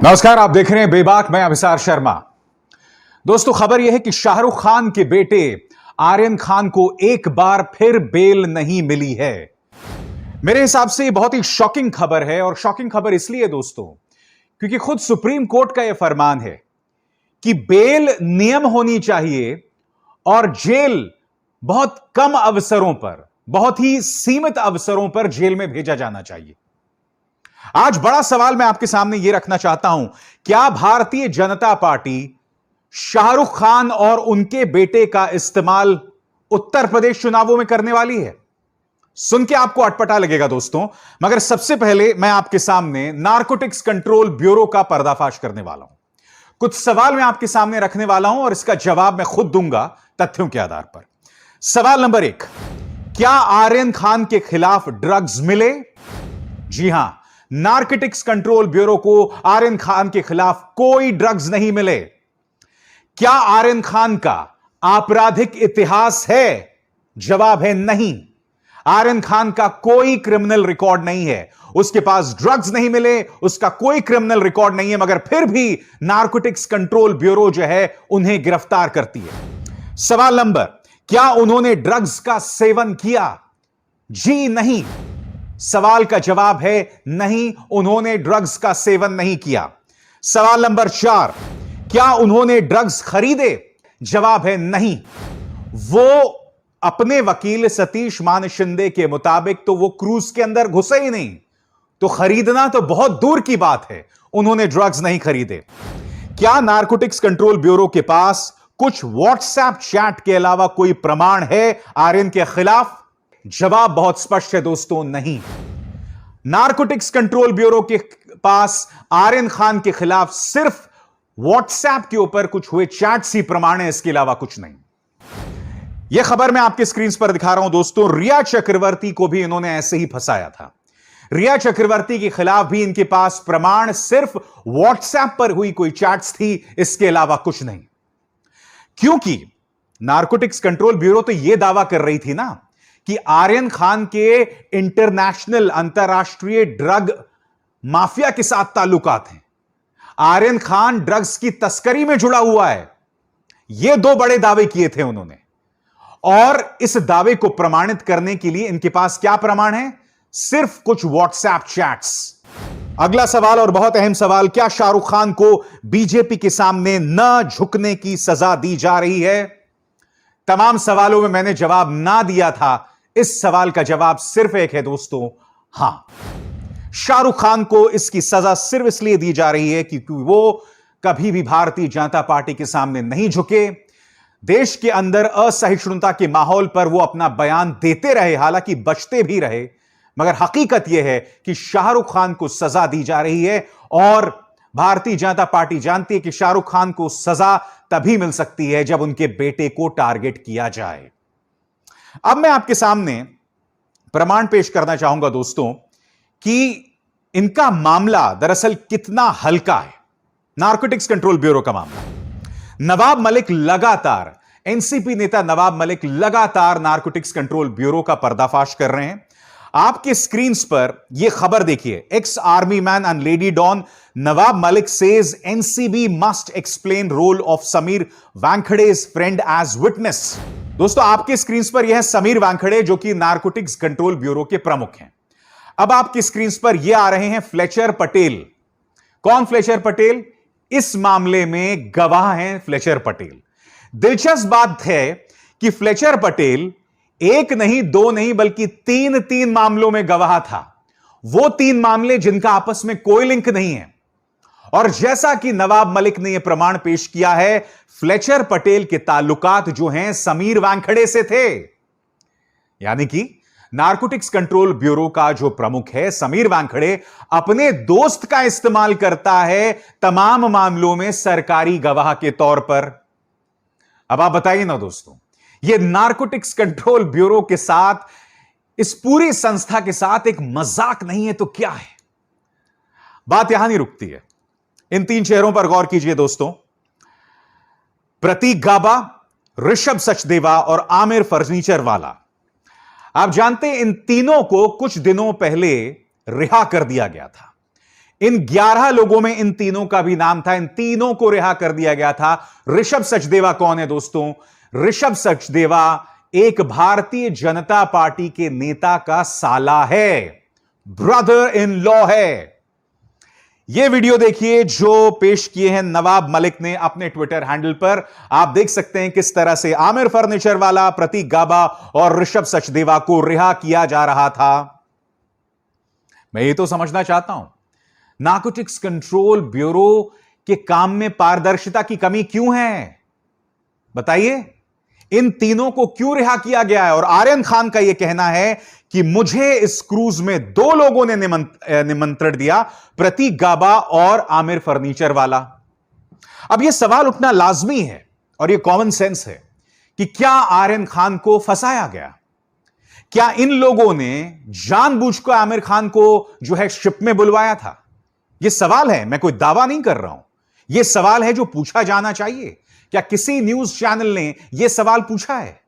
नमस्कार, आप देख रहे हैं बेबाक। मैं अभिसार शर्मा। दोस्तों, खबर यह है कि शाहरुख खान के बेटे आर्यन खान को एक बार फिर बेल नहीं मिली है। मेरे हिसाब से यह बहुत ही शॉकिंग खबर है, और शॉकिंग खबर इसलिए दोस्तों क्योंकि खुद सुप्रीम कोर्ट का यह फरमान है कि बेल नियम होनी चाहिए और जेल बहुत कम अवसरों पर, बहुत ही सीमित अवसरों पर जेल में भेजा जाना चाहिए। आज बड़ा सवाल मैं आपके सामने यह रखना चाहता हूं, क्या भारतीय जनता पार्टी शाहरुख खान और उनके बेटे का इस्तेमाल उत्तर प्रदेश चुनावों में करने वाली है? सुन के आपको अटपटा लगेगा दोस्तों, मगर सबसे पहले मैं आपके सामने नारकोटिक्स कंट्रोल ब्यूरो का पर्दाफाश करने वाला हूं। कुछ सवाल मैं आपके सामने रखने वाला हूं और इसका जवाब मैं खुद दूंगा तथ्यों के आधार पर। सवाल नंबर 1, क्या आर्यन खान के खिलाफ ड्रग्स मिले? जी हां, नारकोटिक्स कंट्रोल ब्यूरो को आर्यन खान के खिलाफ कोई ड्रग्स नहीं मिले। क्या आर्यन खान का आपराधिक इतिहास है? जवाब है नहीं। आर्यन खान का कोई क्रिमिनल रिकॉर्ड नहीं है, उसके पास ड्रग्स नहीं मिले, उसका कोई क्रिमिनल रिकॉर्ड नहीं है, मगर फिर भी नारकोटिक्स कंट्रोल ब्यूरो जो है उन्हें गिरफ्तार करती है। सवाल नंबर, क्या उन्होंने ड्रग्स का सेवन किया? जी नहीं। सवाल का जवाब है नहीं, उन्होंने ड्रग्स का सेवन नहीं किया। सवाल नंबर 4, क्या उन्होंने ड्रग्स खरीदे? जवाब है नहीं। वो अपने वकील सतीश मान शिंदे के मुताबिक तो वो क्रूज के अंदर घुसे ही नहीं, तो खरीदना तो बहुत दूर की बात है, उन्होंने ड्रग्स नहीं खरीदे। क्या नारकोटिक्स कंट्रोल ब्यूरो के पास कुछ व्हाट्सएप चैट के अलावा कोई प्रमाण है आर्यन के खिलाफ? जवाब बहुत स्पष्ट है दोस्तों, नहीं। नारकोटिक्स कंट्रोल ब्यूरो के पास आर्यन खान के खिलाफ सिर्फ व्हाट्सएप के ऊपर कुछ हुए चैट्स ही प्रमाण है, इसके अलावा कुछ नहीं। यह खबर मैं आपके स्क्रीन पर दिखा रहा हूं दोस्तों। रिया चक्रवर्ती को भी इन्होंने ऐसे ही फंसाया था। रिया चक्रवर्ती के खिलाफ भी इनके पास प्रमाण सिर्फ व्हाट्सएप पर हुई कोई चैट्स थी, इसके अलावा कुछ नहीं। क्योंकि नारकोटिक्स कंट्रोल ब्यूरो तो यह दावा कर रही थी ना कि आर्यन खान के इंटरनेशनल, अंतरराष्ट्रीय ड्रग माफिया के साथ ताल्लुकात हैं। आर्यन खान ड्रग्स की तस्करी में जुड़ा हुआ है। यह दो बड़े दावे किए थे उन्होंने, और इस दावे को प्रमाणित करने के लिए इनके पास क्या प्रमाण है? सिर्फ कुछ व्हाट्सएप चैट्स। अगला सवाल और बहुत अहम सवाल, क्या शाहरुख खान को बीजेपी के सामने न झुकने की सजा दी जा रही है? तमाम सवालों में मैंने जवाब ना दिया था, इस सवाल का जवाब सिर्फ एक है दोस्तों, हां। शाहरुख खान को इसकी सजा सिर्फ इसलिए दी जा रही है क्योंकि वो कभी भी भारतीय जनता पार्टी के सामने नहीं झुके। देश के अंदर असहिष्णुता के माहौल पर वो अपना बयान देते रहे, हालांकि बचते भी रहे, मगर हकीकत यह है कि शाहरुख खान को सजा दी जा रही है, और भारतीय जनता पार्टी जानती है कि शाहरुख खान को सजा तभी मिल सकती है जब उनके बेटे को टारगेट किया जाए। अब मैं आपके सामने प्रमाण पेश करना चाहूंगा दोस्तों कि इनका मामला दरअसल कितना हल्का है। नारकोटिक्स कंट्रोल ब्यूरो का मामला, नवाब मलिक लगातार, एनसीपी नेता नवाब मलिक लगातार नारकोटिक्स कंट्रोल ब्यूरो का पर्दाफाश कर रहे हैं। आपके स्क्रीन पर यह खबर देखिए, ex army man and lady don Nawab Malik says NCB must explain role of Sameer वानखेड़े's फ्रेंड एज विटनेस। दोस्तों, आपके स्क्रीन पर यह है समीर वानखेड़े, जो कि नारकोटिक्स कंट्रोल ब्यूरो के प्रमुख हैं। अब आपकी स्क्रीन पर यह आ रहे हैं फ्लेचर पटेल। कौन फ्लेचर पटेल? इस मामले में गवाह हैं फ्लेचर पटेल। दिलचस्प बात है कि फ्लेचर पटेल एक नहीं, दो नहीं, बल्कि तीन मामलों में गवाह था। वो 3 मामले जिनका आपस में कोई लिंक नहीं है। और जैसा कि नवाब मलिक ने यह प्रमाण पेश किया है, फ्लेचर पटेल के ताल्लुकात जो हैं समीर वानखेड़े से थे। यानी कि नारकोटिक्स कंट्रोल ब्यूरो का जो प्रमुख है समीर वानखेड़े, अपने दोस्त का इस्तेमाल करता है तमाम मामलों में सरकारी गवाह के तौर पर। अब आप बताइए ना दोस्तों, यह नारकोटिक्स कंट्रोल ब्यूरो के साथ, इस पूरी संस्था के साथ एक मजाक नहीं है तो क्या है? बात यहां नहीं रुकती है। इन 3 चेहरों पर गौर कीजिए दोस्तों, प्रतीक गाबा, ऋषभ सचदेवा और आमिर फर्नीचर वाला। आप जानते हैं इन तीनों को कुछ दिनों पहले रिहा कर दिया गया था। इन 11 लोगों में इन तीनों का भी नाम था। इन तीनों को रिहा कर दिया गया था। ऋषभ सचदेवा कौन है दोस्तों? ऋषभ सचदेवा एक भारतीय जनता पार्टी के नेता का साला है, ब्रदर इन लॉ है। यह वीडियो देखिए जो पेश किए हैं नवाब मलिक ने अपने ट्विटर हैंडल पर। आप देख सकते हैं किस तरह से आमिर फर्नीचर वाला, प्रतीक गाबा और ऋषभ सचदेवा को रिहा किया जा रहा था। मैं ये तो समझना चाहता हूं, नारकोटिक्स कंट्रोल ब्यूरो के काम में पारदर्शिता की कमी क्यों है? बताइए, इन तीनों को क्यों रिहा किया गया है? और आर्यन खान का यह कहना है कि मुझे इस क्रूज में 2 लोगों ने निमंत्रण दिया, प्रतीक गाबा और आमिर फर्नीचर वाला। अब यह सवाल उठना लाजमी है और यह कॉमन सेंस है कि क्या आर्यन खान को फंसाया गया? क्या इन लोगों ने जानबूझकर आमिर खान को जो है शिप में बुलवाया था? यह सवाल है, मैं कोई दावा नहीं कर रहा हूं। यह सवाल है जो पूछा जाना चाहिए। क्या किसी न्यूज चैनल ने यह सवाल पूछा है?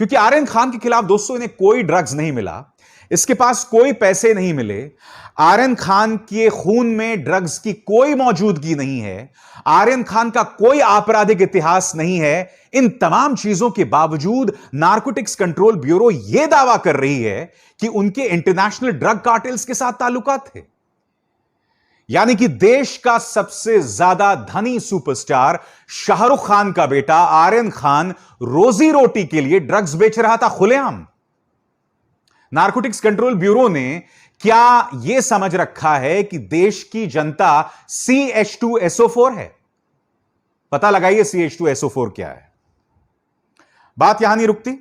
क्योंकि आर्यन खान के खिलाफ दोस्तों इन्हें कोई ड्रग्स नहीं मिला, इसके पास कोई पैसे नहीं मिले, आर्यन खान के खून में ड्रग्स की कोई मौजूदगी नहीं है, आर्यन खान का कोई आपराधिक इतिहास नहीं है। इन तमाम चीजों के बावजूद नारकोटिक्स कंट्रोल ब्यूरो यह दावा कर रही है कि उनके इंटरनेशनल ड्रग कार्टेल्स के साथ ताल्लुकात थे। यानी कि देश का सबसे ज्यादा धनी सुपरस्टार शाहरुख खान का बेटा आर्यन खान रोजी रोटी के लिए ड्रग्स बेच रहा था खुलेआम। नारकोटिक्स कंट्रोल ब्यूरो ने क्या यह समझ रखा है कि देश की जनता CH2SO4 है? पता लगाइए CH2SO4 क्या है। बात यहां नहीं रुकती,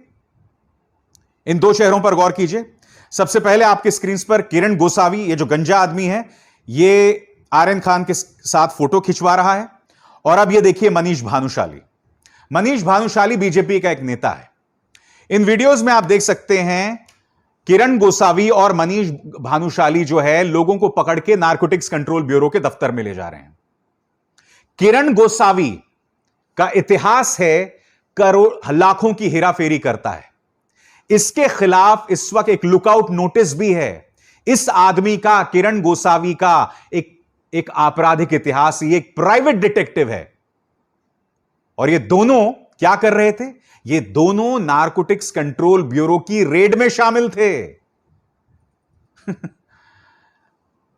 इन 2 शहरों पर गौर कीजिए। सबसे पहले आपके स्क्रीन पर किरण गोसावी, ये जो गंजा आदमी है, ये आर्यन खान के साथ फोटो खिंचवा रहा है। और अब ये देखिए मनीष भानुशाली। मनीष भानुशाली बीजेपी का एक नेता है। इन वीडियोस में आप देख सकते हैं किरण गोसावी और मनीष भानुशाली जो है लोगों को पकड़ के नारकोटिक्स कंट्रोल ब्यूरो के दफ्तर में ले जा रहे हैं। किरण गोसावी का इतिहास है करोड़ लाखों की हेराफेरी करता है। इसके खिलाफ इस वक्त एक लुकआउट नोटिस भी है। इस आदमी का, किरण गोसावी का एक आपराधिक इतिहास, ये एक प्राइवेट डिटेक्टिव है। और ये दोनों क्या कर रहे थे? ये दोनों नारकोटिक्स कंट्रोल ब्यूरो की रेड में शामिल थे।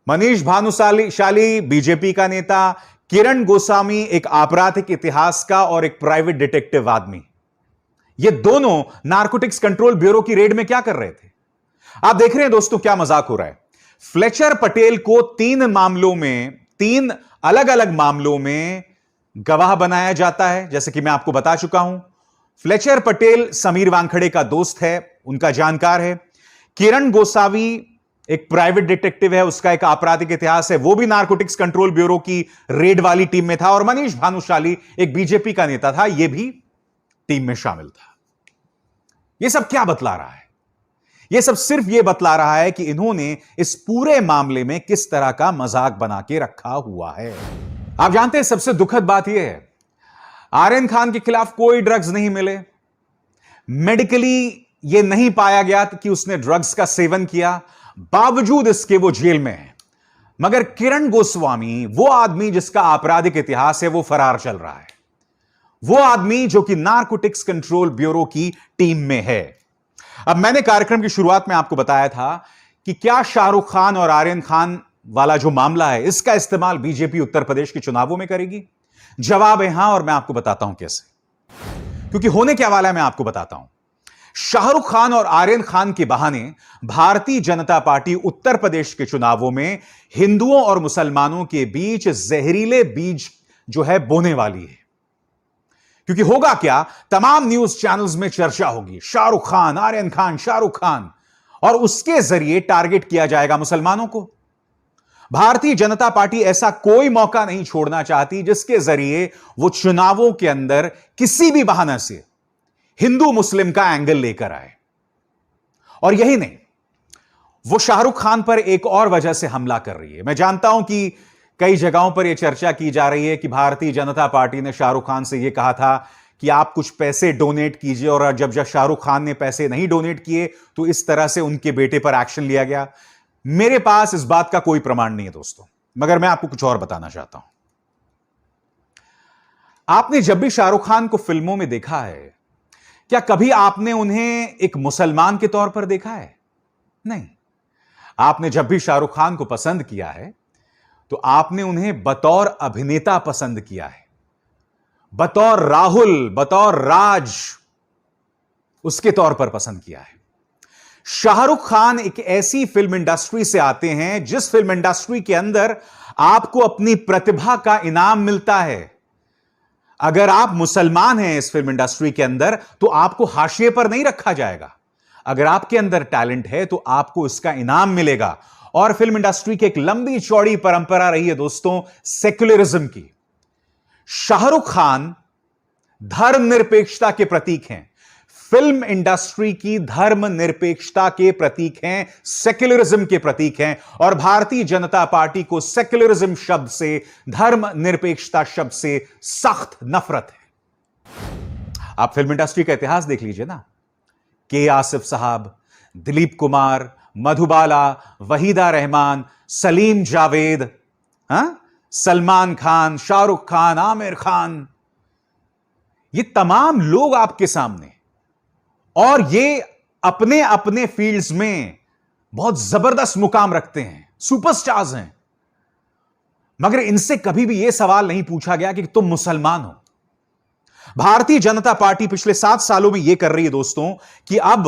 मनीष भानुशाली बीजेपी का नेता, किरण गोस्वामी एक आपराधिक इतिहास का और एक प्राइवेट डिटेक्टिव आदमी। ये दोनों नारकोटिक्स कंट्रोल ब्यूरो की रेड में क्या कर रहे थे? आप देख रहे हैं दोस्तों क्या मजाक हो रहा है। फ्लेचर पटेल को 3 अलग अलग मामलों में गवाह बनाया जाता है। जैसे कि मैं आपको बता चुका हूं, फ्लेचर पटेल समीर वानखड़े का दोस्त है, उनका जानकार है। किरण गोसावी एक प्राइवेट डिटेक्टिव है, उसका एक आपराधिक इतिहास है, वो भी नारकोटिक्स कंट्रोल ब्यूरो की रेड वाली टीम में था। और मनीष भानुशाली एक बीजेपी का नेता था, यह भी टीम में शामिल था। यह सब क्या बतला रहा है? यह सब सिर्फ यह बतला रहा है कि इन्होंने इस पूरे मामले में किस तरह का मजाक बना के रखा हुआ है। आप जानते हैं सबसे दुखद बात यह है, आर्यन खान के खिलाफ कोई ड्रग्स नहीं मिले, मेडिकली यह नहीं पाया गया कि उसने ड्रग्स का सेवन किया, बावजूद इसके वो जेल में है। मगर किरण गोस्वामी, वो आदमी जिसका आपराधिक इतिहास है, वो फरार चल रहा है। वो आदमी जो कि नारकोटिक्स कंट्रोल ब्यूरो की टीम में है। अब मैंने कार्यक्रम की शुरुआत में आपको बताया था कि क्या शाहरुख खान और आर्यन खान वाला जो मामला है, इसका इस्तेमाल बीजेपी उत्तर प्रदेश के चुनावों में करेगी? जवाब है हां, और मैं आपको बताता हूं कैसे। क्योंकि होने क्या वाला है मैं आपको बताता हूं। शाहरुख खान और आर्यन खान के बहाने भारतीय जनता पार्टी उत्तर प्रदेश के चुनावों में हिंदुओं और मुसलमानों के बीच जहरीले बीज जो है बोने वाली है। क्योंकि होगा क्या, तमाम न्यूज चैनल्स में चर्चा होगी शाहरुख खान, आर्यन खान, शाहरुख खान, और उसके जरिए टारगेट किया जाएगा मुसलमानों को। भारतीय जनता पार्टी ऐसा कोई मौका नहीं छोड़ना चाहती जिसके जरिए वो चुनावों के अंदर किसी भी बहाने से हिंदू मुस्लिम का एंगल लेकर आए। और यही नहीं, वो शाहरुख खान पर एक और वजह से हमला कर रही है। मैं जानता हूं कि कई जगहों पर यह चर्चा की जा रही है कि भारतीय जनता पार्टी ने शाहरुख खान से यह कहा था कि आप कुछ पैसे डोनेट कीजिए, और जब शाहरुख खान ने पैसे नहीं डोनेट किए तो इस तरह से उनके बेटे पर एक्शन लिया गया। मेरे पास इस बात का कोई प्रमाण नहीं है दोस्तों, मगर मैं आपको कुछ और बताना चाहता हूं। आपने जब भी शाहरुख खान को फिल्मों में देखा है, क्या कभी आपने उन्हें एक मुसलमान के तौर पर देखा है? नहीं। आपने जब भी शाहरुख खान को पसंद किया है तो आपने उन्हें बतौर अभिनेता पसंद किया है, बतौर राहुल, बतौर राज, उसके तौर पर पसंद किया है। शाहरुख खान एक ऐसी फिल्म इंडस्ट्री से आते हैं जिस फिल्म इंडस्ट्री के अंदर आपको अपनी प्रतिभा का इनाम मिलता है। अगर आप मुसलमान हैं इस फिल्म इंडस्ट्री के अंदर तो आपको हाशिए पर नहीं रखा जाएगा। अगर आपके अंदर टैलेंट है तो आपको इसका इनाम मिलेगा। और फिल्म इंडस्ट्री की एक लंबी चौड़ी परंपरा रही है दोस्तों सेक्युलरिज्म की। शाहरुख खान धर्मनिरपेक्षता के प्रतीक हैं, फिल्म इंडस्ट्री की धर्मनिरपेक्षता के प्रतीक हैं, सेक्युलरिज्म के प्रतीक हैं। और भारतीय जनता पार्टी को सेक्युलरिज्म शब्द से, धर्मनिरपेक्षता शब्द से सख्त नफरत है। आप फिल्म इंडस्ट्री का इतिहास देख लीजिए ना, के आसिफ साहब, दिलीप कुमार, मधुबाला, वहीदा रहमान, सलीम जावेद, सलमान खान, शाहरुख खान, आमिर खान, ये तमाम लोग आपके सामने, और ये अपने अपने फील्ड्स में बहुत जबरदस्त मुकाम रखते हैं, सुपरस्टार्स हैं। मगर इनसे कभी भी यह सवाल नहीं पूछा गया कि तुम मुसलमान हो। भारतीय जनता पार्टी पिछले 7 सालों में यह कर रही है दोस्तों कि अब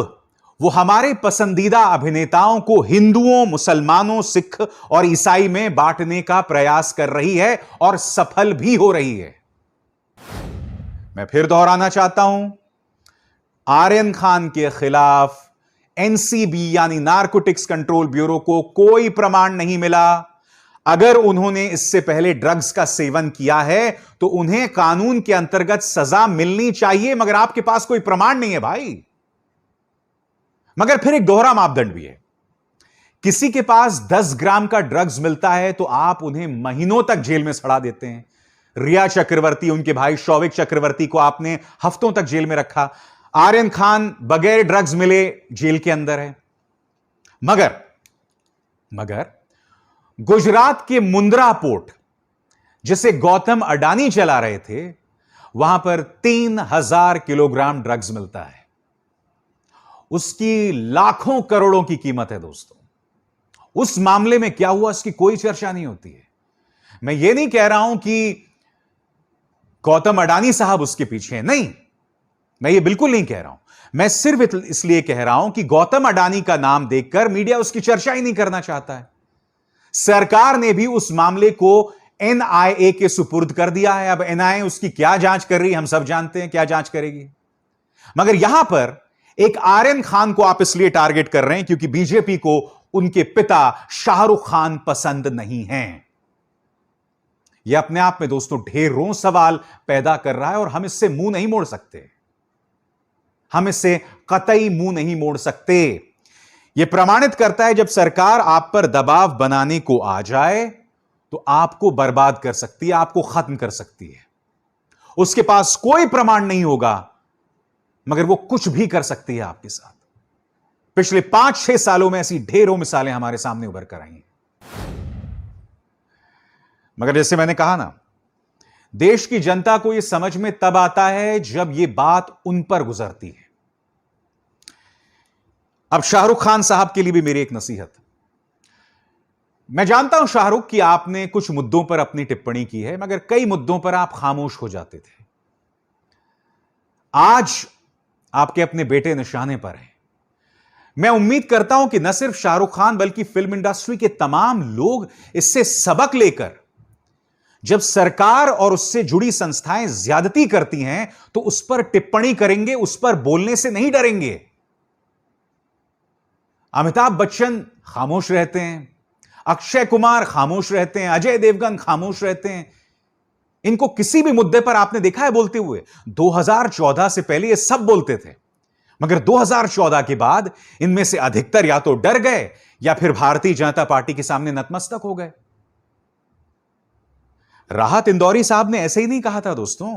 वो हमारे पसंदीदा अभिनेताओं को हिंदुओं, मुसलमानों, सिख और ईसाई में बांटने का प्रयास कर रही है और सफल भी हो रही है। मैं फिर दोहराना चाहता हूं, आर्यन खान के खिलाफ एनसीबी यानी नारकोटिक्स कंट्रोल ब्यूरो को कोई प्रमाण नहीं मिला। अगर उन्होंने इससे पहले ड्रग्स का सेवन किया है तो उन्हें कानून के अंतर्गत सजा मिलनी चाहिए, मगर आपके पास कोई प्रमाण नहीं है भाई। मगर फिर एक दोहरा मापदंड भी है। किसी के पास 10 ग्राम का ड्रग्स मिलता है तो आप उन्हें महीनों तक जेल में सड़ा देते हैं। रिया चक्रवर्ती, उनके भाई शौविक चक्रवर्ती को आपने हफ्तों तक जेल में रखा। आर्यन खान बगैर ड्रग्स मिले जेल के अंदर है। मगर गुजरात के मुंद्रा पोर्ट, जिसे गौतम अडानी चला रहे थे, वहां पर 3000 किलोग्राम ड्रग्स मिलता है। उसकी लाखों करोड़ों की कीमत है दोस्तों। उस मामले में क्या हुआ इसकी कोई चर्चा नहीं होती है। मैं यह नहीं कह रहा हूं कि गौतम अडानी साहब उसके पीछे हैं, नहीं, मैं ये बिल्कुल नहीं कह रहा हूं। मैं सिर्फ इसलिए कह रहा हूं कि गौतम अडानी का नाम देखकर मीडिया उसकी चर्चा ही नहीं करना चाहता है। सरकार ने भी उस मामले को एनआईए के सुपुर्द कर दिया है। अब एनआईए उसकी क्या जांच कर रही है हम सब जानते हैं क्या जांच करेगी। मगर यहां पर एक आर्यन खान को आप इसलिए टारगेट कर रहे हैं क्योंकि बीजेपी को उनके पिता शाहरुख खान पसंद नहीं हैं। यह अपने आप में दोस्तों ढेरों सवाल पैदा कर रहा है और हम इससे मुंह नहीं मोड़ सकते। हम इससे कतई मुंह नहीं मोड़ सकते। यह प्रमाणित करता है जब सरकार आप पर दबाव बनाने को आ जाए तो आपको बर्बाद कर सकती है, आपको खत्म कर सकती है। उसके पास कोई प्रमाण नहीं होगा मगर वो कुछ भी कर सकती है आपके साथ। पिछले 5-6 सालों में ऐसी ढेरों मिसालें हमारे सामने उभर कर आई हैं। मगर जैसे मैंने कहा ना, देश की जनता को यह समझ में तब आता है जब यह बात उन पर गुजरती है। अब शाहरुख खान साहब के लिए भी मेरी एक नसीहत। मैं जानता हूं शाहरुख कि आपने कुछ मुद्दों पर अपनी टिप्पणी की है, मगर कई मुद्दों पर आप खामोश हो जाते थे। आज आपके अपने बेटे निशाने पर हैं। मैं उम्मीद करता हूं कि न सिर्फ शाहरुख खान बल्कि फिल्म इंडस्ट्री के तमाम लोग इससे सबक लेकर जब सरकार और उससे जुड़ी संस्थाएं ज्यादती करती हैं तो उस पर टिप्पणी करेंगे, उस पर बोलने से नहीं डरेंगे। अमिताभ बच्चन खामोश रहते हैं, अक्षय कुमार खामोश रहते हैं, अजय देवगन खामोश रहते हैं। इनको किसी भी मुद्दे पर आपने देखा है बोलते हुए? 2014 से पहले ये सब बोलते थे, मगर 2014 के बाद इनमें से अधिकतर या तो डर गए या फिर भारतीय जनता पार्टी के सामने नतमस्तक हो गए। राहत इंदौरी साहब ने ऐसे ही नहीं कहा था दोस्तों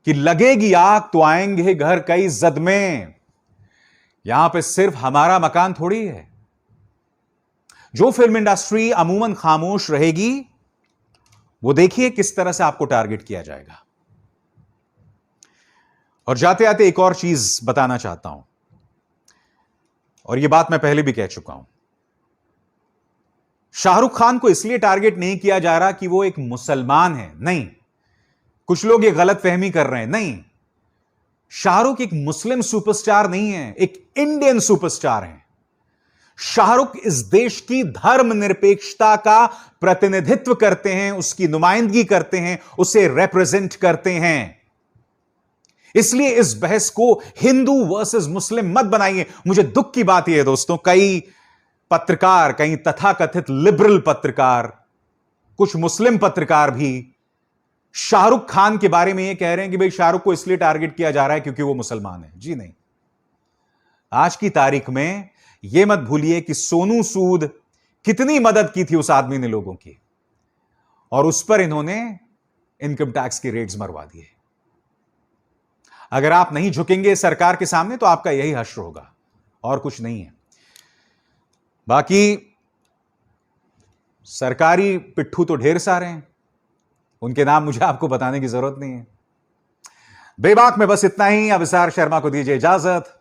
कि लगेगी आग तो आएंगे घर कई जद में। यहां पे सिर्फ हमारा मकान थोड़ी है, जो फिल्म इंडस्ट्री अमूमन खामोश रहेगी, वो देखिए किस तरह से आपको टारगेट किया जाएगा। और जाते आते एक और चीज बताना चाहता हूं, और यह बात मैं पहले भी कह चुका हूं। शाहरुख खान को इसलिए टारगेट नहीं किया जा रहा कि वो एक मुसलमान है, नहीं। कुछ लोग ये गलत फहमी कर रहे हैं, नहीं। शाहरुख एक मुस्लिम सुपरस्टार नहीं है, एक इंडियन सुपरस्टार है। शाहरुख इस देश की धर्मनिरपेक्षता का प्रतिनिधित्व करते हैं, उसकी नुमाइंदगी करते हैं, उसे रिप्रेजेंट करते हैं। इसलिए इस बहस को हिंदू वर्सेस मुस्लिम मत बनाइए। मुझे दुख की बात यह है दोस्तों, कई पत्रकार, कई तथाकथित लिबरल पत्रकार, कुछ मुस्लिम पत्रकार भी शाहरुख खान के बारे में यह कह रहे हैं कि भाई शाहरुख को इसलिए टारगेट किया जा रहा है क्योंकि वो मुसलमान है। जी नहीं। आज की तारीख में यह मत भूलिए कि सोनू सूद कितनी मदद की थी उस आदमी ने लोगों की, और उस पर इन्होंने इनकम टैक्स की रेट्स मरवा दिए। अगर आप नहीं झुकेंगे सरकार के सामने तो आपका यही हश्र होगा, और कुछ नहीं है। बाकी सरकारी पिट्ठू तो ढेर सारे हैं, उनके नाम मुझे आपको बताने की जरूरत नहीं है। बेबाक में बस इतना ही। अभिसार शर्मा को दीजिए इजाजत।